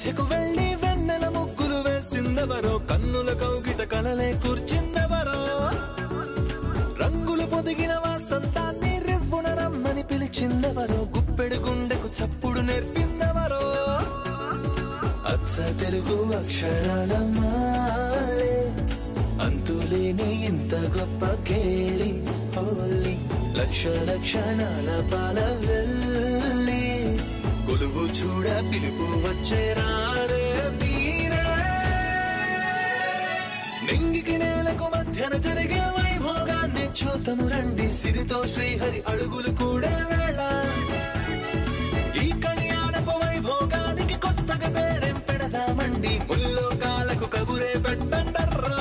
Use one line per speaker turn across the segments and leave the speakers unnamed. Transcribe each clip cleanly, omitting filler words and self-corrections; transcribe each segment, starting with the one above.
మధ్యకు వెళ్ళి వెన్నెల ముగ్గులు వేసిందెవరో, కన్నుల కౌగిట కలలే కూర్చిందెవరో, రంగులు పొదిగిన వాసంతాన్ని రివ్వున రమ్మని పిలిచిందెవరో, గుప్పెడు గుండెకు చప్పుడు నేర్పిందెవరో, అచ్చ తెలుగు అక్షరాల మాలే అంతులేని ఇంత గొప్ప కేళి హోలీ, లక్ష లక్షణాల పాల వెళ్ళి కొలువు చూడ పిలుపు వచ్చే రారే మీరే, నింగికి నేలకు మధ్యన జరిగే వైభోగాన్ని చూతము రండి, సిరితో శ్రీహరి అడుగులు కూడా వేళ, ఈ కళ్యాణపు వైభోగానికి కొత్తగా పేరేం పెడదామండి, ముల్లోకాలకు కబురే పెట్టండర్రా.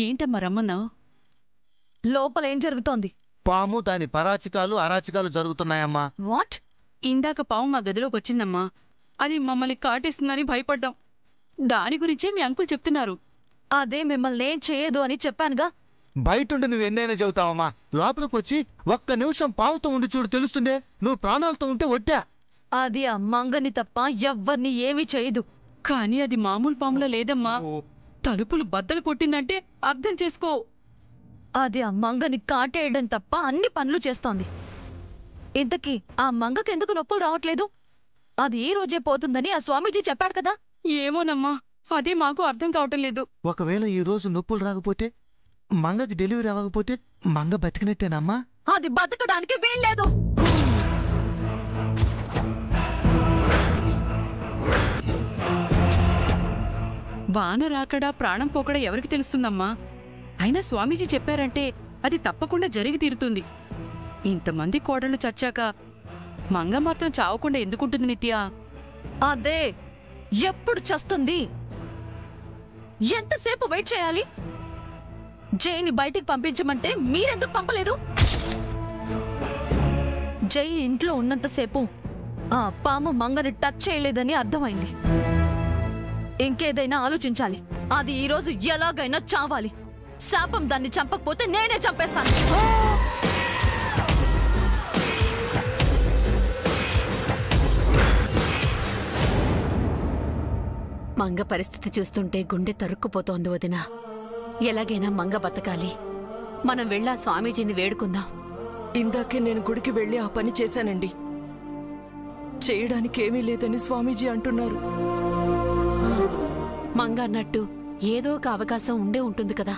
ఏంటమ్మా రమ్మన్నావు?
లోపల ఏం జరుగుతోంది?
పాము దాని పరాచికాలు అరాచికాలు జరుగుతున్నాయమ్మా.
వాట్?
ఇందాక పాము మా గదిలోకి వచ్చిందమ్మా, అది మమ్మల్ని కాటేస్తుందని భయపడ్డాం, దాని గురించే మీ అంకుల్ చెప్తున్నారు.
అదే మిమ్మల్ని ఏం చేయదు అని చెప్పానుగా.
బయటుండి నువ్వు ఎన్నైనా చెబుతావమ్మా, లోపలికి వచ్చి ఒక్క నిమిషం పావుతో ఉండి చూడు తెలుస్తుందే, నువ్వు ప్రాణాలతో ఉంటే ఒట్టా.
అది ఆ మంగని తప్ప ఎవ్వరిని ఏమీ చేయదు.
కానీ అది మామూలు పాములా లేదమ్మా, తలుపులు బద్దలు కొట్టిందంటే అర్థం చేసుకో.
అది ఆ మంగని కాటేయడం తప్ప అన్ని పనులు చేస్తోంది. ఇంతకీ ఆ మంగకెందుకు నొప్పులు రావట్లేదు? అది ఈ రోజే పోతుందని ఆ స్వామీజీ చెప్పాడు కదా.
ఏమోనమ్మా, అదే మాకు అర్థం కావటం లేదు.
ఒకవేళ ఈ రోజు నొప్పులు రాకపోతే, మంగకి డెలివరీ అవ్వకపోతే మంగ బతికినట్టేనమ్మా.
అది బతకడానికి వీల్లేదు.
వాన రాకడా ప్రాణం పోకడా ఎవరికి తెలుస్తుందమ్మా? అయినా స్వామీజీ చెప్పారంటే అది తప్పకుండా జరిగి తీరుతుంది. ఇంతమంది కోడళ్ళు చచ్చాక మంగ మాత్రం చావకుండా ఎందుకుంటుంది నిత్య?
అదే ఎప్పుడు చస్తుంది? ఎంతసేపు వెయిట్ చేయాలి? జైని బయటికి పంపించమంటే మీరెందుకు పంపలేదు? జై ఇంట్లో ఉన్నంతసేపు ఆ పాము మంగని టచ్ చేయలేదని అర్థమైంది. ఇంకేదైనా ఆలోచించాలి. అది ఈరోజు ఎలాగైనా చావాలి. శాపం దాన్ని చంపకపోతే నేనే చంపేస్తాను.
మంగ పరిస్థితి చూస్తుంటే గుండె తరుక్కుపోతోంది వదిన. ఎలాగైనా మంగ బతకాలి. మనం వెళ్ళా స్వామీజీని వేడుకుందాం.
ఇందాకే నేను గుడికి వెళ్ళి ఆ పని చేశానండి. చేయడానికి ఏమీ లేదని స్వామీజీ అంటున్నారు.
మంగ అన్నట్టు ఏదో ఒక అవకాశం ఉండే ఉంటుంది కదా.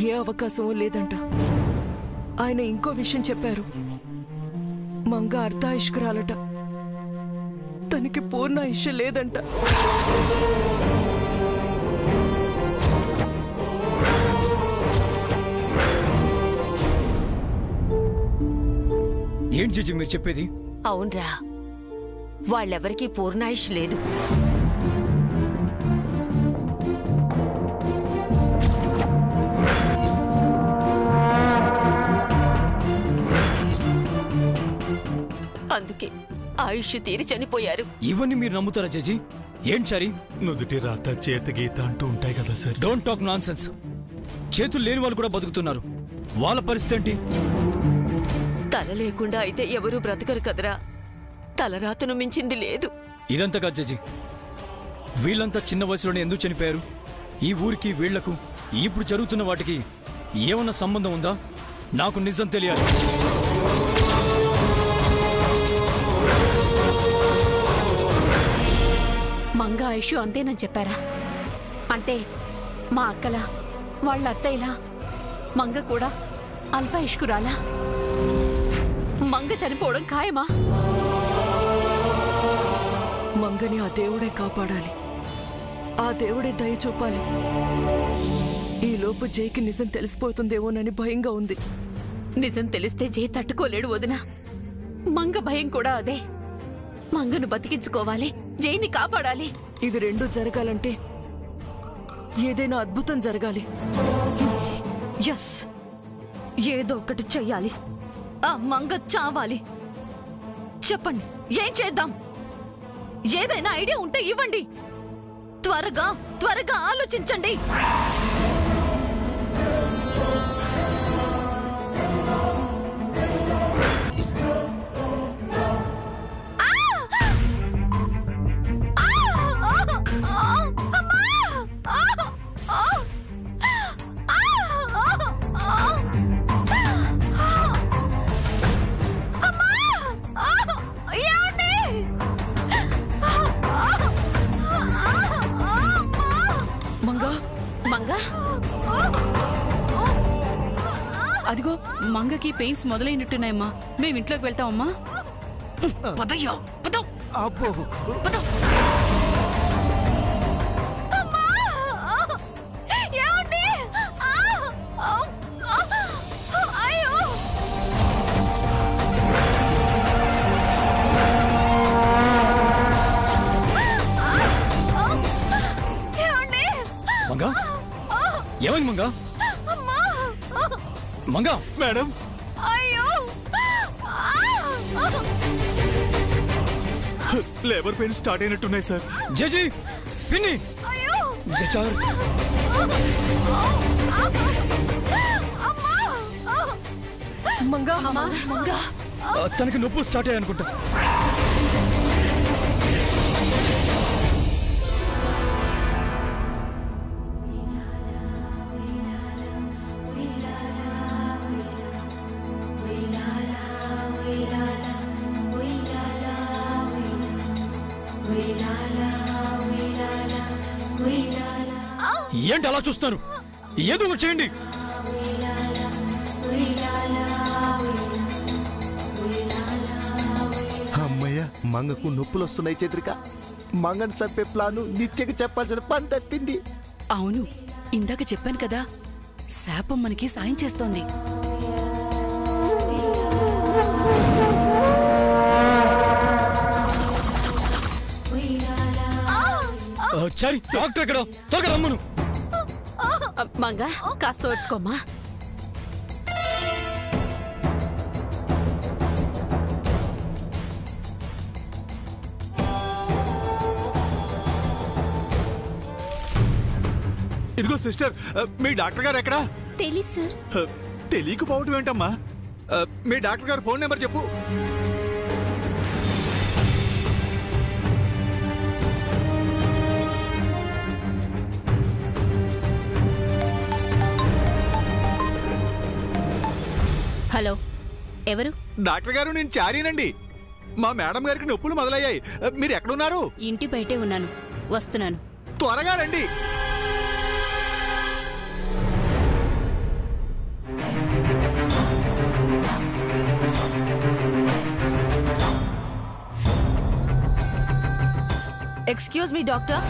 ఏ అవకాశమూ లేదంట. ఆయన ఇంకో విషయం చెప్పారు. మంగ అర్ధాయుష్కురాలట. తనకి పూర్ణాయుష్య లేదంట.
ఏం చేసి మీరు చెప్పేది?
అవునరా, వాళ్ళెవరికీ పూర్ణాయుష్ లేదు. అందుకే ఆయుష్ తీరి చనిపోయారు.
ఇవన్నీ మీరు నమ్ముతారా జడ్జి? ఏం సరి?
నుదుటి రాత చేత గీత అంటూ ఉంటాయి కదా sir.
Don't talk non sense. చేతులు లేని వాళ్ళు కూడా బతుకుతున్నారు. వాళ్ళ పరిస్థితి ఏంటి?
తల లేకుండా అయితే ఎవరూ బ్రతకరు కదరా. తలరాతను మించింది లేదు.
ఇదంతా కాదు జడ్జి. వీళ్ళంతా చిన్న వయసులోనే ఎందుకు చనిపోయారు? ఈ ఊరికి వీళ్లకు ఇప్పుడు జరుగుతున్న వాటికి ఏమన్నా సంబంధం ఉందా? నాకు నిజం తెలియాలి.
మంగ ఆయుష్ అంతేనని చెప్పారా? అంటే మా అక్కల వాళ్ళ అత్తయ్యలా మంగ కూడా అల్పాయుష్కురాలా? మంగ చనిపోవడం ఖాయమా?
మంగని ఆ దేవుడే కాపాడాలి. ఆ దేవుడే దయ చూపాలి. ఈలోపు జైకి నిజం తెలిసిపోతుందేమోనని భయంగా ఉంది.
నిజం తెలిస్తే జై తట్టుకోలేడు వదినా. మంగ భయం కూడా అదే. మంగను బతికించుకోవాలి, జైని కాపాడాలి.
ఇవి రెండూ జరగాలంటే ఏదైనా అద్భుతం జరగాలి.
ఎస్, ఏదో ఒకటి చెయ్యాలి. ఆ మంగ చావాలి. చెప్పండి, ఏం చేద్దాం? ఏదైనా ఐడియా ఉంటే ఇవ్వండి. త్వరగా త్వరగా ఆలోచించండి.
అదిగో మంగకి పెయిన్స్ మొదలైనట్టున్నాయమ్మా. మేము ఇంట్లోకి వెళ్తామమ్మా. పదయ్యా, పద.
అబ్బో,
పద.
మంగా, ఏమైంది Manga? Manga
madam, labour pain start అయినట్టున్నాయి సార్.
జేజీ, పిన్ని, జచార్,
మంగా
మంగా
తనకి నొప్పులు స్టార్ట్ అయ్యాయి అనుకుంటా. ఏంటి అలా చూస్తున్నారు? ఏదో ఒకటి చేయండి.
అమ్మయ్య, మంగకు నొప్పులు వస్తున్నాయి. చంద్రిక, మంగని చంపే ప్లాను నిత్యకి చెప్పాల్సిన పని తప్పింది.
అవును, ఇందాక చెప్పాను కదా, శాపం మనకి సాయం చేస్తోంది.
సరే, డాక్టర్ ఎక్కడ? త్వరగా రమ్మను.
మంగ, కాస్త వచ్చుకోమ్మా.
ఇదిగో సిస్టర్, మీ డాక్టర్ గారు ఎక్కడా?
తెలీదు సార్.
తెలియకపోవటం ఏంటమ్మా? మీ డాక్టర్ గారు ఫోన్ నెంబర్ చెప్పు.
హలో, ఎవరు?
డాక్టర్ గారు, నేను చారీనండి. మా మేడం గారికి నొప్పులు మొదలయ్యాయి. మీరు ఎక్కడున్నారు?
ఇంటి బయటే ఉన్నాను, వస్తున్నాను.
త్వరగా రండి.
ఎక్స్క్యూజ్ మీ డాక్టర్,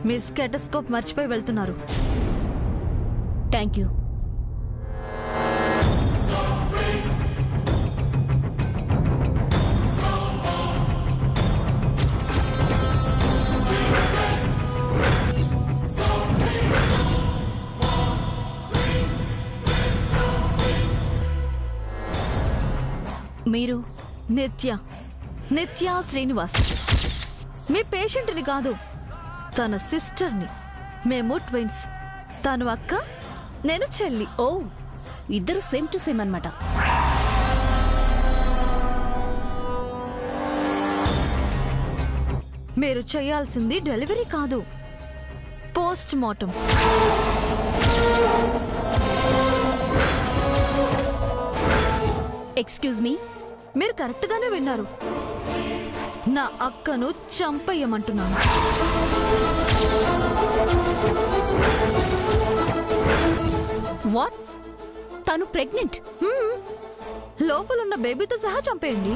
మీ స్టెటస్కోప్ మర్చిపోయి వెళ్తున్నారు.
Thank you.
మీరు నిత్య శ్రీనివాస్. మీ పేషెంట్ని కాదు, తన సిస్టర్ని. మేము ట్విన్స్. తను అక్క, నేను చెల్లి.
ఓ, ఇద్దరు సేమ్ టు సేమ్ అన్నమాట.
మీరు చేయాల్సింది డెలివరీ కాదు, పోస్ట్ మార్టం.
ఎక్స్క్యూజ్ మీ,
మీరు కరెక్ట్గానే విన్నారు. నా అక్కను చంపేయమంటున్నాను.
వాట్? తను ప్రెగ్నెంట్?
లోపలున్న బేబీతో సహా చంపేయండి.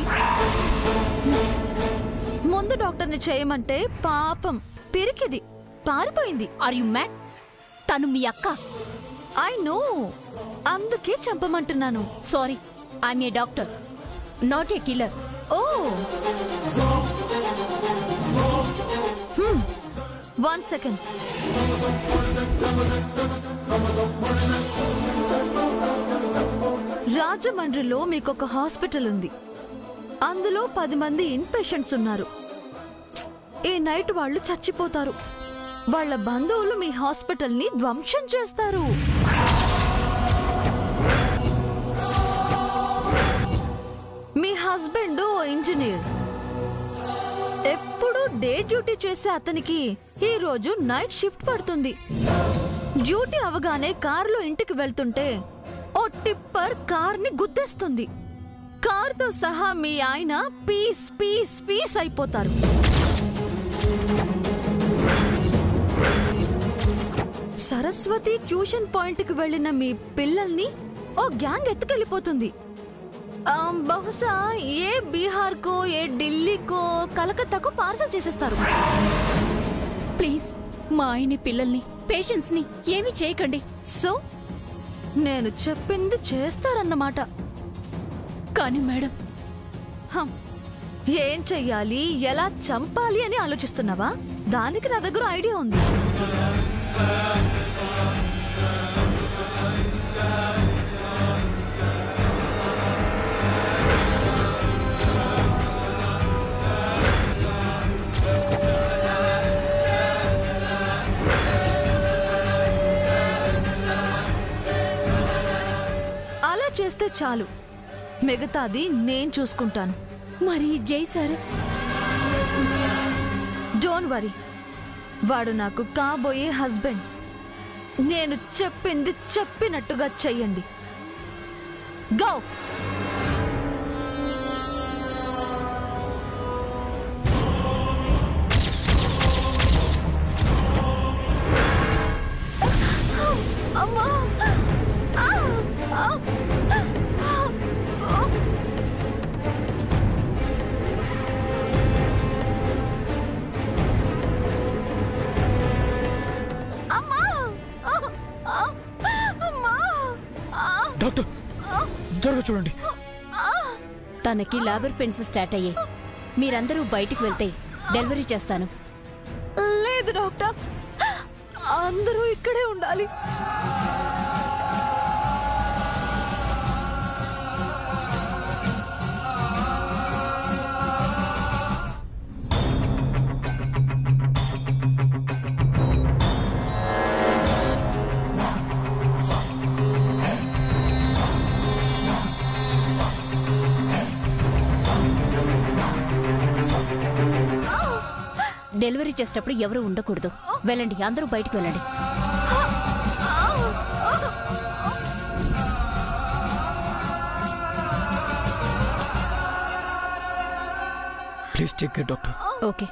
ముందు డాక్టర్ని చేయమంటే పాపం పిరికిది పారిపోయింది.
Are you mad? తను మీ అక్క.
ఐ నో, అందుకే చంపమంటున్నాను.
Sorry, I'm a doctor, not a killer.
Oh 1 second. రాజమండ్రిలో మీకొక హాస్పిటల్ ఉంది. అందులో 10 మంది ఇన్పేషెంట్స్ ఉన్నారు. ఈ నైట్ వాళ్ళు చచ్చిపోతారు. వాళ్ళ బంధువులు మీ హాస్పిటల్ని ధ్వంసం చేస్తారు. మీ హస్బెండ్ ఇంజనీర్, ఎప్పుడు డే డ్యూటీ చేసే అతనికి ఈ రోజు నైట్ షిఫ్ట్ పడుతుంది. డ్యూటీ అవగానే కారులో ఇంటికి వెళ్తుంటే ఓ టిప్పర్ కార్ని గుద్దేస్తుంది. కార్తో సహా మీ ఆయన పీస్ పీస్ పీస్ అయిపోతారు. సరస్వతి ట్యూషన్ పాయింట్కి వెళ్ళిన మీ పిల్లల్ని ఓ గ్యాంగ్ ఎత్తుకెళ్ళిపోతుంది. బహుశా ఏ బీహార్కో, ఏ ఢిల్లీకో, కలకత్తాకో పార్సల్ చేసేస్తారు.
ప్లీజ్ మా ఆయన్ని, పిల్లల్ని, పేషెంట్స్ ని ఏమీ చేయకండి.
సో నేను చెప్పింది చేస్తారన్నమాట.
కానీ మేడం,
ఏం చెయ్యాలి, ఎలా చంపాలి అని ఆలోచిస్తున్నావా? దానికి నా దగ్గర ఐడియా ఉంది. అలా చేస్తే చాలు, మిగతాది నేను చూసుకుంటాను.
మరి జై సార్?
డోంట్ వరీ, వాడు నాకు కాబోయే హస్బెండ్. నేను చెప్పింది చెప్పినట్టుగా చెయ్యండి. గో. అమ్మా!
డాక్టర్, త్వరగా చూడండి.
తనకి లేబర్ పెయిన్స్ స్టార్ట్ అయ్యాయి. మీరందరూ బయటికి వెళ్తే డెలివరీ చేస్తాను.
లేదు డాక్టర్, అందరూ ఇక్కడే ఉండాలి.
డెలివరీ చేసేటప్పుడు ఎవరు ఉండకూడదు. వెళ్ళండి, అందరూ బయటికి వెళ్ళండి.
Please take care doctor.
Okay.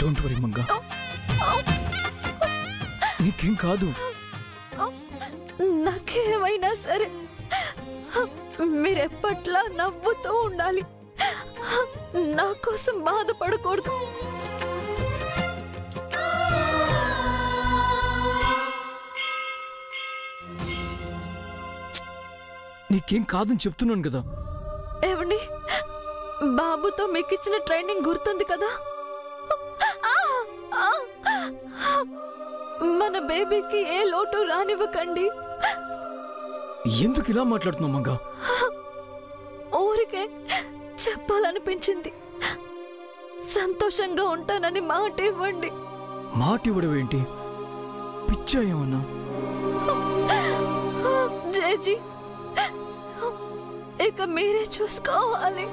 Don't worry Manga, నీకేం కాదు.
నాకేమైనా సరే మీరెప్పట్లా నవ్వుతూ ఉండాలి. నా కోసం బాధపడకూడదు.
నీకేం కాదని చెప్తున్నాను కదా.
ఏమండి, బాబుతో మీకు ఇచ్చిన ట్రైనింగ్ గుర్తుంది కదా? మన బేబీకి ఏ లోటు రానివ్వకండి.
ఎందుకు ఇలా మాట్లాడుతున్నావు మంగా?
ఊరికే చెప్పాలనిపించింది. సంతోషంగా ఉంటానని మాట ఇవ్వండి.
మాట ఇవ్వడమేంటి? పిచ్చా ఏమన్నా?
జేజీ, ఇక మీరే చూసుకోవాలి.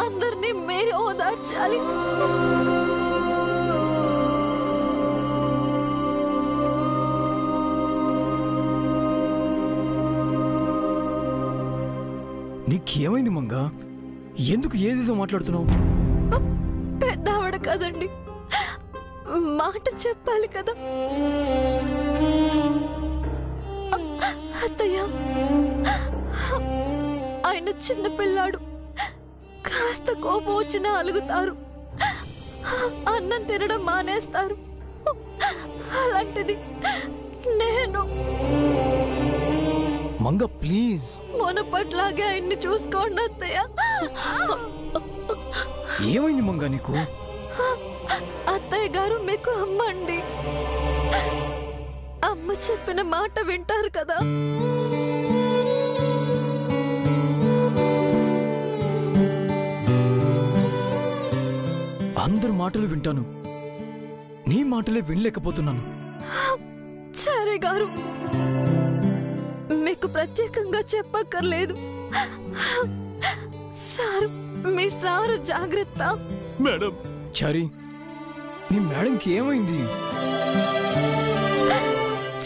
అందరినీ మీరే ఓదార్చాలి.
నీకేమైంది మంగ? ఎందుకు ఏదేదో మాట్లాడుతున్నావు?
పెద్దవాడు కదండి, మాట చెప్పాలి కదా. అత్తయ్య, ఆయన చిన్న పిల్లాడు, కాస్త కోపం వచ్చినా అలుగుతారు, అన్నం తినడం మానేస్తారు. అలాంటిది నేను
మంగ ప్లీజ్,
మొనపట్లాగే ఆయన్ని చూసుకోండి అత్తయ్య.
ఏమైంది మంగ నీకు?
అత్తయ్య గారు మీకు అమ్మ అండి, అమ్మ చెప్పిన మాట వింటారు కదా.
అందరి మాటలు వింటాను, నీ మాటలే వినలేకపోతున్నాను.
సరే గారు, మీకు ప్రత్యేకంగా చెప్పక్కర్లేదు. సారు, మీ సారు జాగ్రత్త.
మేడం,
చారి, నీ మేడంకి ఏమైంది?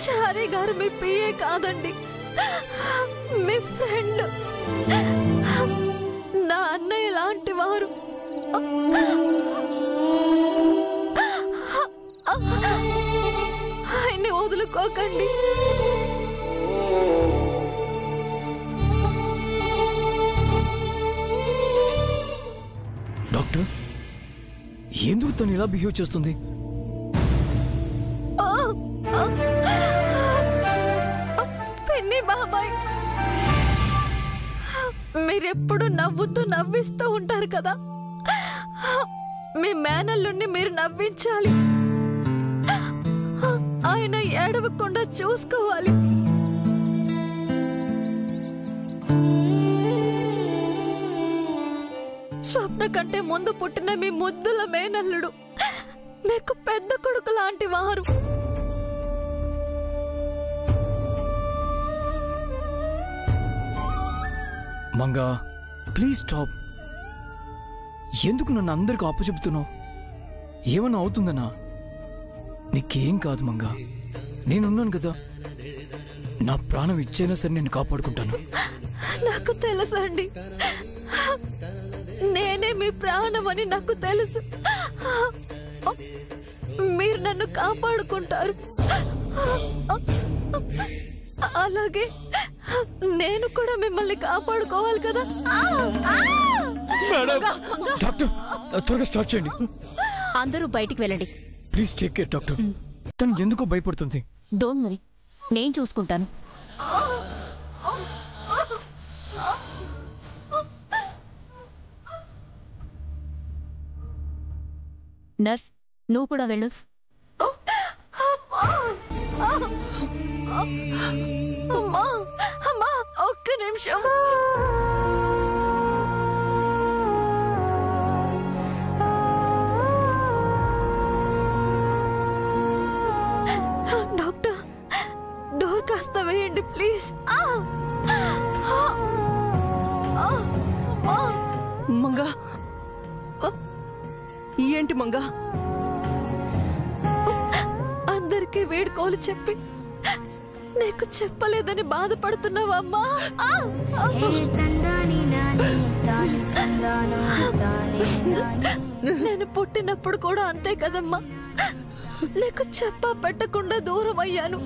చారి గారు మీ పిఏ కాదండి, మీ ఫ్రెండ్, నా అన్నయ్య లాంటి వారు. ఆయన్ని వదులుకోకండి.
డాక్టర్, ఎందుకు తను ఇలా బిహేవ్ చేస్తుంది?
పిన్ని బాబాయ్, మీరెప్పుడు నవ్వుతూ నవ్విస్తూ ఉంటారు కదా, మీ మేనల్లుని మీరు నవ్వించాలి. ఆయన ఏడవకుండా చూసుకోవాలి. స్వప్న కంటే ముందు పుట్టిన మీ ముద్దుల మేనల్లుడు మీకు పెద్ద కొడుకు లాంటి వారు.
Manga, please stop. ఎందుకు నన్ను అందరికి అప్పచెప్తున్నావు? ఏమన్నా అవుతుందనా? నీకేం కాదు మంగా, నేనున్నాను కదా. నా ప్రాణం ఇచ్చైనా సరే నేను కాపాడుకుంటాను.
నాకు తెలుసండి, నేనే మీ ప్రాణం అని నాకు తెలుసు. మీరు నన్ను కాపాడుకుంటారు, అలాగే నేను కూడా మిమ్మల్ని కాపాడుకోవాలి కదా.
డాక్టర్, త్వరగా స్టార్ట్ చేయండి.
అందరూ బయటికి వెళ్ళండి.
Please take care doctor. తను ఎందుకో భయపడుతుంది.
డోంట్ వరీ, నేను చూసుకుంటాను. నర్స్, నువ్వు కూడా వెళ్ళు.
అమ్మా, అమ్మా, ఒక్క నిమిషం. డాక్టర్, డోర్ కాస్త వేయండి ప్లీజ్.
మంగా, ఏంటి మంగా?
అందరికీ వేడుకోలు చెప్పి నీకు చెప్పలేదని బాధపడుతున్నావా అమ్మా? నేను పుట్టినప్పుడు కూడా అంతే కదమ్మా, నీకు చెప్పా పెట్టకుండా దూరం అయ్యాను.